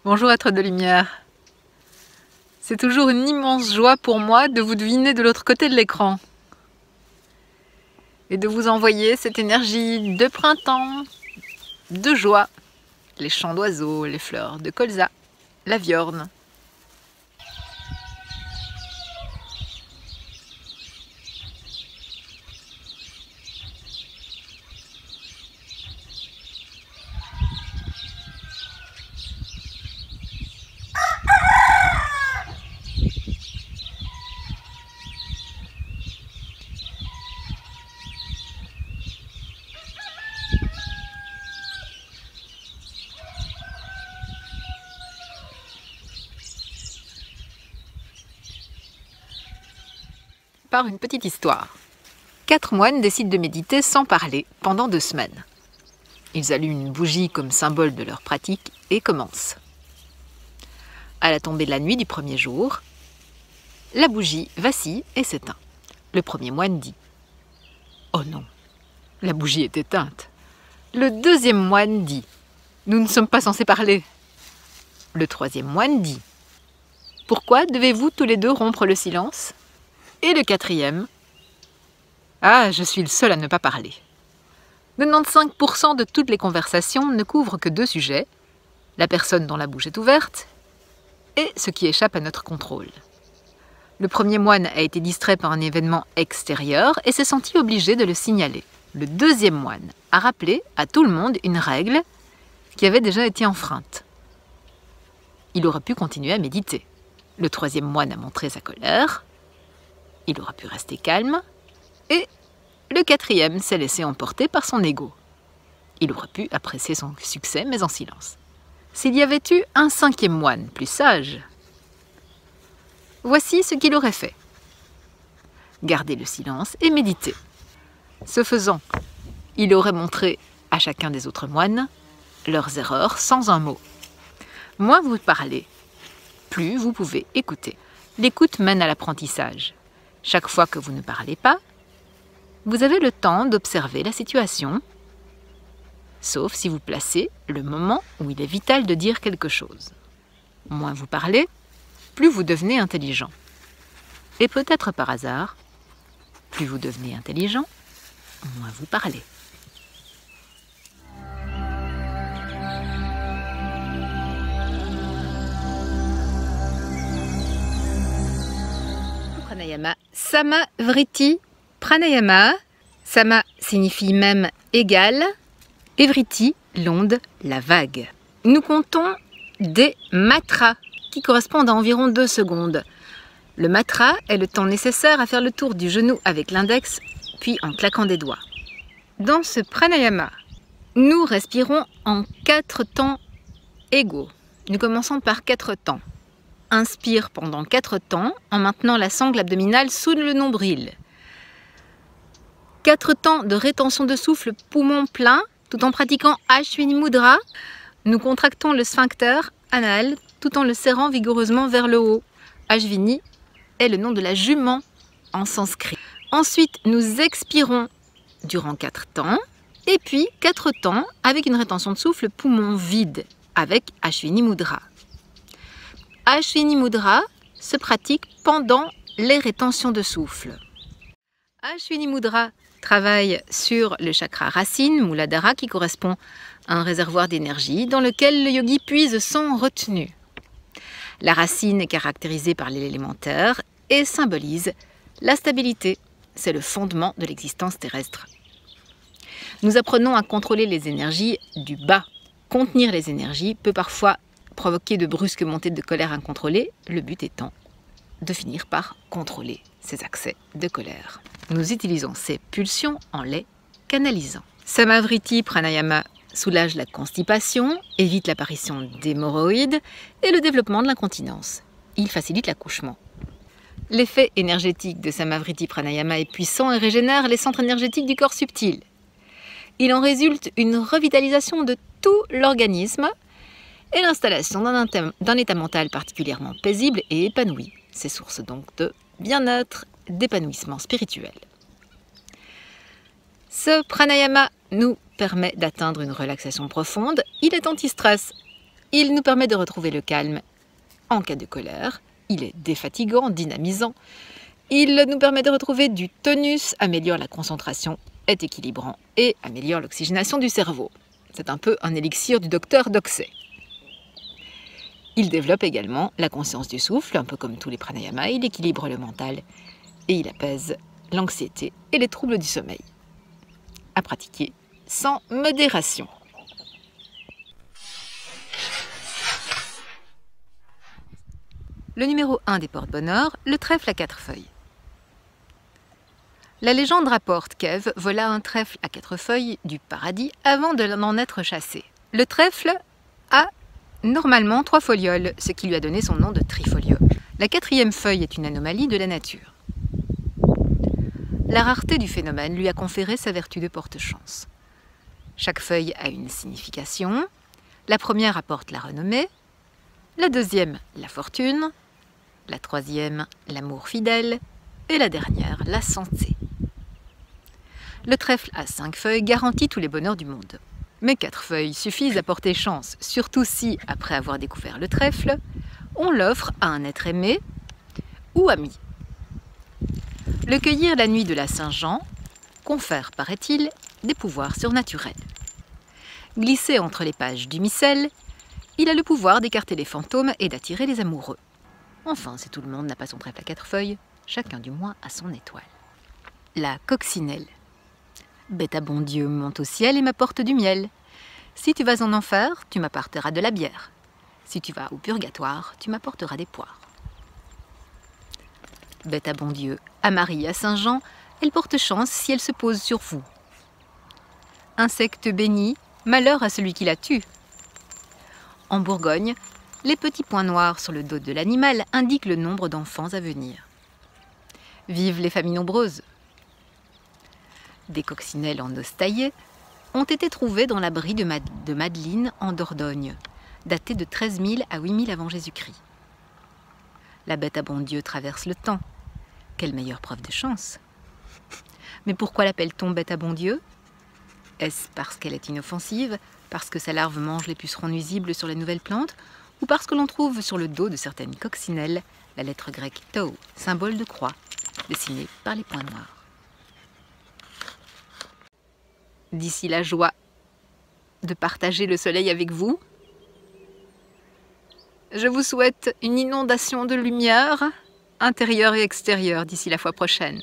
Bonjour être de lumière. C'est toujours une immense joie pour moi de vous deviner de l'autre côté de l'écran et de vous envoyer cette énergie de printemps, de joie, les chants d'oiseaux, les fleurs de colza, la viorne. Par une petite histoire. 4 moines décident de méditer sans parler pendant 2 semaines. Ils allument une bougie comme symbole de leur pratique et commencent. À la tombée de la nuit du premier jour, la bougie vacille et s'éteint. Le premier moine dit « Oh non, la bougie est éteinte !» Le deuxième moine dit « Nous ne sommes pas censés parler !» Le troisième moine dit « Pourquoi devez-vous tous les deux rompre le silence ?» Et le quatrième, « Ah, je suis le seul à ne pas parler. » 95% de toutes les conversations ne couvrent que 2 sujets, la personne dont la bouche est ouverte et ce qui échappe à notre contrôle. Le premier moine a été distrait par un événement extérieur et s'est senti obligé de le signaler. Le deuxième moine a rappelé à tout le monde une règle qui avait déjà été enfreinte. Il aurait pu continuer à méditer. Le troisième moine a montré sa colère. Il aurait pu rester calme, et le quatrième s'est laissé emporter par son ego. Il aurait pu apprécier son succès, mais en silence. S'il y avait eu un 5e moine plus sage, voici ce qu'il aurait fait. Garder le silence et méditer. Ce faisant, il aurait montré à chacun des autres moines leurs erreurs sans un mot. Moins vous parlez, plus vous pouvez écouter. L'écoute mène à l'apprentissage. Chaque fois que vous ne parlez pas, vous avez le temps d'observer la situation, sauf si vous placez le moment où il est vital de dire quelque chose. Moins vous parlez, plus vous devenez intelligent. Et peut-être par hasard, plus vous devenez intelligent, moins vous parlez. Pranayama, Sama Vritti Pranayama. Sama signifie même égal, et Vritti, l'onde, la vague. Nous comptons des matras qui correspondent à environ 2 secondes. Le matra est le temps nécessaire à faire le tour du genou avec l'index, puis en claquant des doigts. Dans ce pranayama, nous respirons en 4 temps égaux. Nous commençons par 4 temps. Inspire pendant 4 temps en maintenant la sangle abdominale sous le nombril. 4 temps de rétention de souffle poumon plein tout en pratiquant Ashwini Mudra. Nous contractons le sphincter anal tout en le serrant vigoureusement vers le haut. Ashwini est le nom de la jument en sanskrit. Ensuite, nous expirons durant 4 temps et puis 4 temps avec une rétention de souffle poumon vide avec Ashwini Mudra. Ashwini Mudra se pratique pendant les rétentions de souffle. Ashwini Mudra travaille sur le chakra racine, Muladhara, qui correspond à un réservoir d'énergie dans lequel le yogi puise sans retenue. La racine est caractérisée par l'élémentaire et symbolise la stabilité. C'est le fondement de l'existence terrestre. Nous apprenons à contrôler les énergies du bas. Contenir les énergies peut parfois provoquer de brusques montées de colère incontrôlées, le but étant de finir par contrôler ces accès de colère. Nous utilisons ces pulsions en les canalisant. Sama Vritti Pranayama soulage la constipation, évite l'apparition d'hémorroïdes et le développement de l'incontinence. Il facilite l'accouchement. L'effet énergétique de Sama Vritti Pranayama est puissant et régénère les centres énergétiques du corps subtil. Il en résulte une revitalisation de tout l'organisme et l'installation d'un état mental particulièrement paisible et épanoui. C'est source donc de bien-être, d'épanouissement spirituel. Ce pranayama nous permet d'atteindre une relaxation profonde. Il est anti-stress. Il nous permet de retrouver le calme en cas de colère. Il est défatigant, dynamisant. Il nous permet de retrouver du tonus, améliore la concentration, est équilibrant et améliore l'oxygénation du cerveau. C'est un peu un élixir du docteur Doxey. Il développe également la conscience du souffle, un peu comme tous les pranayamas. Il équilibre le mental et il apaise l'anxiété et les troubles du sommeil. À pratiquer sans modération. Le numéro 1 des porte-bonheur, le trèfle à 4 feuilles. La légende rapporte qu'Ève vola un trèfle à 4 feuilles du paradis avant d'en être chassée. Le trèfle a normalement 3 folioles, ce qui lui a donné son nom de trifolio. La 4e feuille est une anomalie de la nature. La rareté du phénomène lui a conféré sa vertu de porte-chance. Chaque feuille a une signification. La première apporte la renommée, la deuxième la fortune, la troisième l'amour fidèle et la dernière la santé. Le trèfle à 5 feuilles garantit tous les bonheurs du monde. Mais 4 feuilles suffisent à porter chance, surtout si, après avoir découvert le trèfle, on l'offre à un être aimé ou ami. Le cueillir la nuit de la Saint-Jean confère, paraît-il, des pouvoirs surnaturels. Glissé entre les pages du missel, il a le pouvoir d'écarter les fantômes et d'attirer les amoureux. Enfin, si tout le monde n'a pas son trèfle à 4 feuilles, chacun du moins a son étoile. La coccinelle. Bête à bon Dieu monte au ciel et m'apporte du miel. Si tu vas en enfer, tu m'apporteras de la bière. Si tu vas au purgatoire, tu m'apporteras des poires. Bête à bon Dieu, à Marie, à Saint-Jean, elle porte chance si elle se pose sur vous. Insecte béni, malheur à celui qui la tue. En Bourgogne, les petits points noirs sur le dos de l'animal indiquent le nombre d'enfants à venir. Vive les familles nombreuses! Des coccinelles en os taillé ont été trouvées dans l'abri de Madeline en Dordogne, datée de 13 000 à 8 000 avant Jésus-Christ. La bête à bon Dieu traverse le temps. Quelle meilleure preuve de chance! Mais pourquoi l'appelle-t-on bête à bon Dieu? Est-ce parce qu'elle est inoffensive, parce que sa larve mange les pucerons nuisibles sur les nouvelles plantes, ou parce que l'on trouve sur le dos de certaines coccinelles la lettre grecque tau, symbole de croix, dessinée par les points noirs. D'ici la joie de partager le soleil avec vous, je vous souhaite une inondation de lumière, intérieure et extérieure, d'ici la fois prochaine.